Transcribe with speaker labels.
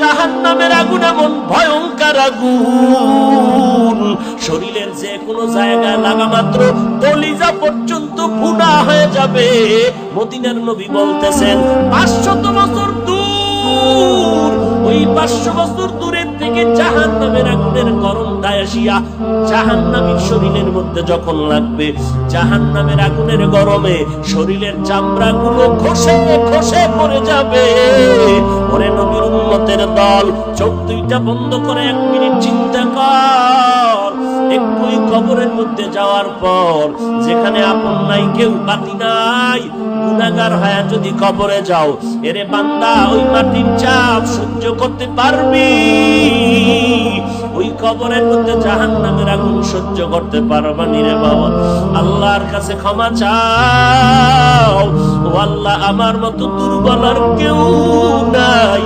Speaker 1: জাহান্নামের আগুন এমন ভয়ঙ্কর আগুন, শরীরের যে কোনো জায়গায় লাগা মাত্র কলিজা পর্যন্ত ভুনা হয়ে যাবে। মদিনার নবী বলতেছেন 500 বছর দূর, ওই 500 বছর দূরের থেকে জাহান্নামের আগুনের গরম দায়াসিয়া জাহান্নামীর শরীরের মধ্যে যখন লাগবে, জাহান্নামের আগুনের গরমে শরীরের চামড়াগুলো খসে খসে পড়ে যাবে। ওরে নবীর উম্মতের দল, চোখ দুইটা বন্ধ করে 1 মিনিট চিন্তা কর। একটুই কবরের মধ্যে যাওয়ার পর, যেখানে আপন নাই কেউ বাতি নাই, গুনাহগার হয়ে যদি কবরে যাও, এরে বান্দা ওই মাটির চাপ সহ্য করতে পারবি? ওই কবরের মধ্যে জাহান্নামের আগুন সহ্য করতে পারবা নি রে বাবা? আল্লাহর কাছে ক্ষমা চাও, ও আল্লাহ আমার মতো দুর্বল আর কেউ নাই।